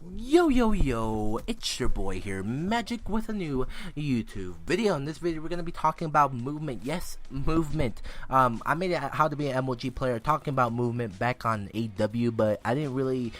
Yo, it's your boy here, Magic, with a new YouTube video. In this video, we're going to be talking about movement. Yes, movement. I made it how to be an MLG player talking about movement back on AW, but I didn't really,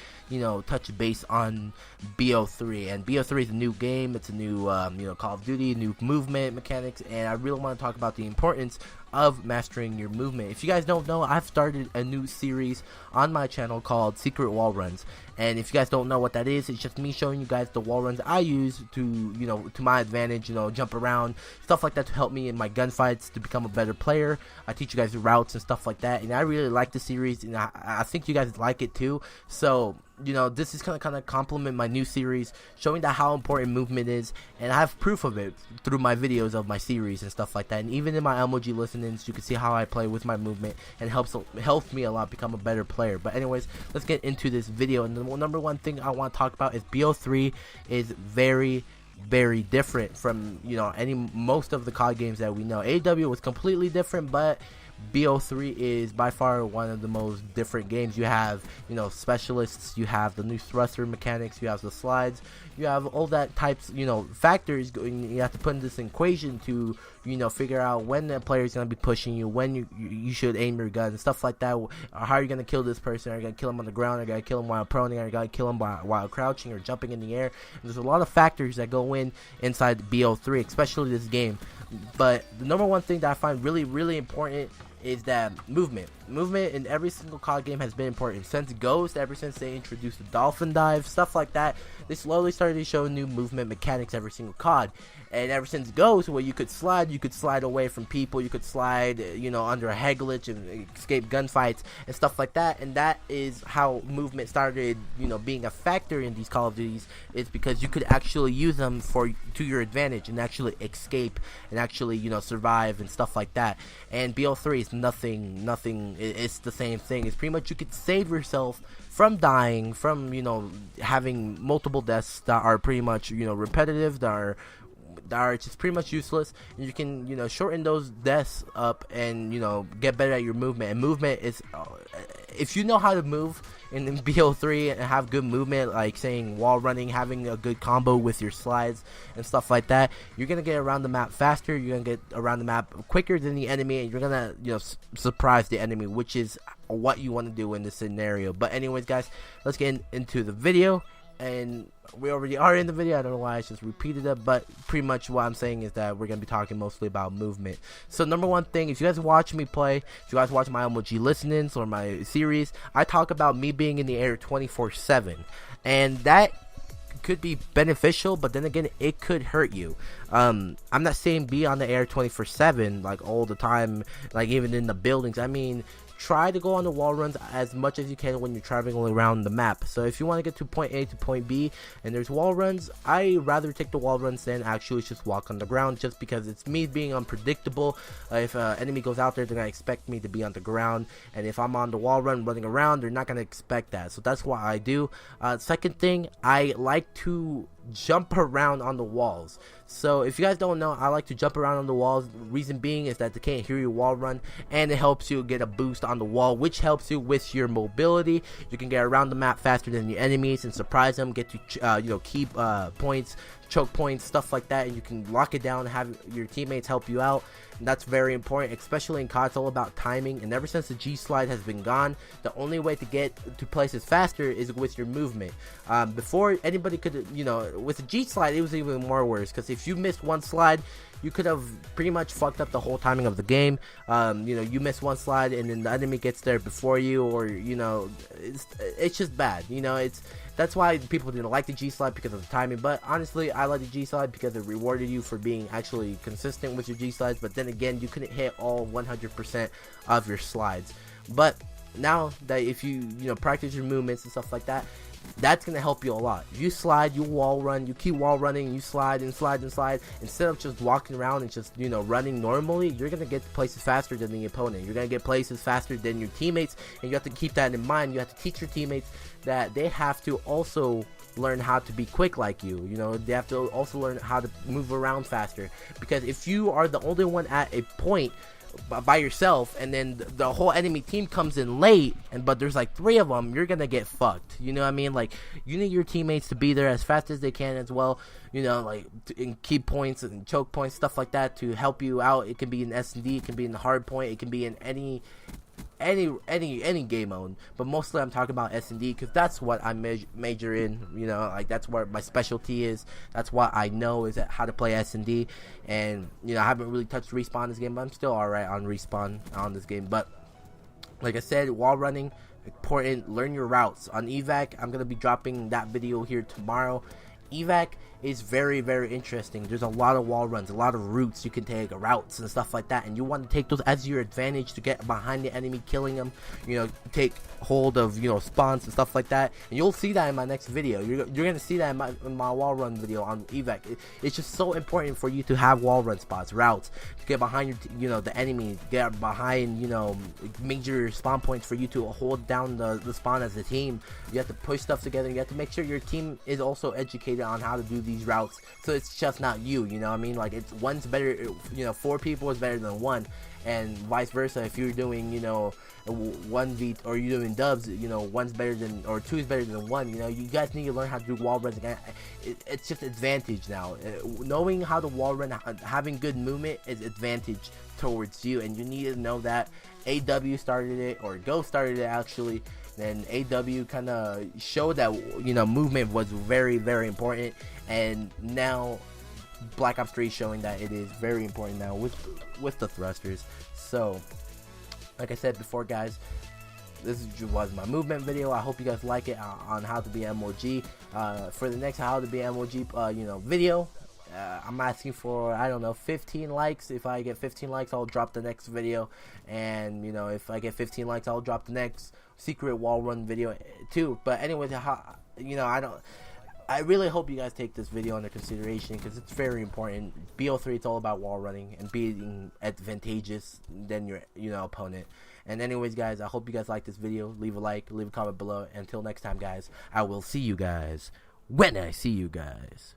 touch base on BO3. And BO3 is a new game. It's a new, Call of Duty, new movement mechanics, and I really want to talk about the importance of mastering your movement. If you guys don't know, I've started a new series on my channel called Secret Wall Runs, and if you guys don't know what that is, it's just me showing you guys the wall runs I use to to my advantage, jump around, stuff like that, to help me in my gunfights to become a better player. I teach you guys the routes and stuff like that, and I really like the series, and I think you guys like it too. So this is gonna kind of complement my new series, showing that how important movement is, and I have proof of it through my videos of my series and stuff like that. And even in my MLG listenings, you can see how I play with my movement, and helps me a lot become a better player. But anyways, let's get into this video. And the number one thing I want to talk about is BO3 is very different from most of the COD games that we know. AW was completely different, but BO3 is by far one of the most different games. You have specialists, you have the new thruster mechanics, you have the slides, you have all that types factors. You have to put in this equation to figure out when the player is going to be pushing you, when you should aim your gun and stuff like that. How are you going to kill this person? Are you going to kill him on the ground? Are you going to kill him while proning? Are you going to kill him while crouching or jumping in the air? And there's a lot of factors that go inside BO3, especially this game. But the number one thing that I find really important is that movement in every single COD game has been important since Ghost. Ever since they introduced the dolphin dive, stuff like that, they slowly started to show new movement mechanics every single COD. And ever since Ghost, where you could slide away from people, you could slide under a head glitch and escape gunfights and stuff like that. And that is how movement started being a factor in these Call of Duties. It's because you could actually use them to your advantage and actually escape and actually survive and stuff like that. And BO3 is nothing. It's the same thing. It's pretty much you could save yourself from dying, from having multiple deaths that are pretty much repetitive, that are just pretty much useless, and you can shorten those deaths up and get better at your movement. And movement is if you know how to move in BO3 and have good movement, like saying wall running, having a good combo with your slides and stuff like that, you're gonna get around the map faster, you're gonna get around the map quicker than the enemy, and you're gonna surprise the enemy, which is what you want to do in this scenario. But anyways, guys, let's get into the video. And we already are in the video. I don't know why I just repeated it, but pretty much what I'm saying is that we're going to be talking mostly about movement. So number one thing, if you guys watch me play, if you guys watch my MLG listenings or my series, I talk about me being in the air 24/7, and that could be beneficial, but then again, it could hurt you. I'm not saying be on the air 24/7 like all the time, like even in the buildings. I mean, try to go on the wall runs as much as you can when you're traveling around the map. So if you want to get to point A to point B and there's wall runs, I rather take the wall runs than actually just walk on the ground, just because it's me being unpredictable. If an enemy goes out there, they're going to expect me to be on the ground, and if I'm on the wall run running around, they're not going to expect that. So that's what I do. Second thing, I like to jump around on the walls. So if you guys don't know, I like to jump around on the walls. Reason being is that they can't hear your wall run, and it helps you get a boost on the wall, which helps you with your mobility. You can get around the map faster than your enemies and surprise them, get to keep points, choke points, stuff like that, and you can lock it down and have your teammates help you out. And that's very important, especially in COD. It's all about timing, and ever since the G slide has been gone, the only way to get to places faster is with your movement. Before anybody could, with the G slide, it was even more worse, because if you missed one slide, you could have pretty much fucked up the whole timing of the game. You miss one slide and then the enemy gets there before you, or it's just bad. That's why people didn't like the G slide, because of the timing. But honestly, I like the G slide because it rewarded you for being actually consistent with your G slides. But then again, you couldn't hit all 100% of your slides. But now that if you practice your movements and stuff like that, that's going to help you a lot. If you slide, you wall run, you keep wall running, you slide and slide and slide, instead of just walking around and just running normally, you're going to get places faster than the opponent. You're going to get places faster than your teammates, and you have to keep that in mind. You have to teach your teammates that they have to also learn how to be quick like you. They have to also learn how to move around faster, because if you are the only one at a point by yourself, and then the whole enemy team comes in late, but there's like 3 of them, you're gonna get fucked. You know what I mean? Like, you need your teammates to be there as fast as they can as well. You know, like in key points and choke points, stuff like that, to help you out. It can be in S&D, it can be in the hard point, it can be in any game mode, but mostly I'm talking about S&D because that's what I major in. You know, like that's where my specialty is. That's what I know, is how to play S&D. And you know, I haven't really touched respawn this game, but I'm still alright on respawn on this game. But like I said, wall running important. Learn your routes on evac. I'm gonna be dropping that video here tomorrow. Evac is very, very interesting. There's a lot of wall runs, a lot of routes you can take, routes and stuff like that, and you want to take those as your advantage to get behind the enemy, killing them. You know, take hold of, you know, spawns and stuff like that, and you'll see that in my next video. You're gonna see that in my wall run video on evac. It's just so important for you to have wall run spots, routes, to get behind your, you know, the enemy, get behind, you know, major spawn points for you to hold down the spawn as a team. You have to push stuff together. You have to make sure your team is also educated on how to do these routes, so it's just not you. You know what I mean? Like, it's one's better, you know, 4 people is better than 1, and vice versa. If you're doing, you know, 1v, or you're doing dubs, you know, 1's better than, or 2 is better than 1. You know, you guys need to learn how to do wall runs again. It's just advantage now. Knowing how to wall run, having good movement is advantage towards you, and you need to know that. AW started it, or Go started it actually. And AW kind of showed that, you know, movement was very, very important, and now Black Ops 3 is showing that it is very important now with the thrusters. So, like I said before, guys, this was my movement video. I hope you guys like it on how to be MLG. For the next how to be MLG, you know, video, I'm asking for, I don't know, 15 likes. If I get 15 likes, I'll drop the next video. And, you know, if I get 15 likes, I'll drop the next secret wall run video too. But anyways, you know, I really hope you guys take this video under consideration, because it's very important. BO3, it's all about wall running and being advantageous than your, you know, opponent. And anyways, guys, I hope you guys like this video. Leave a like, leave a comment below. Until next time, guys, I will see you guys when I see you guys.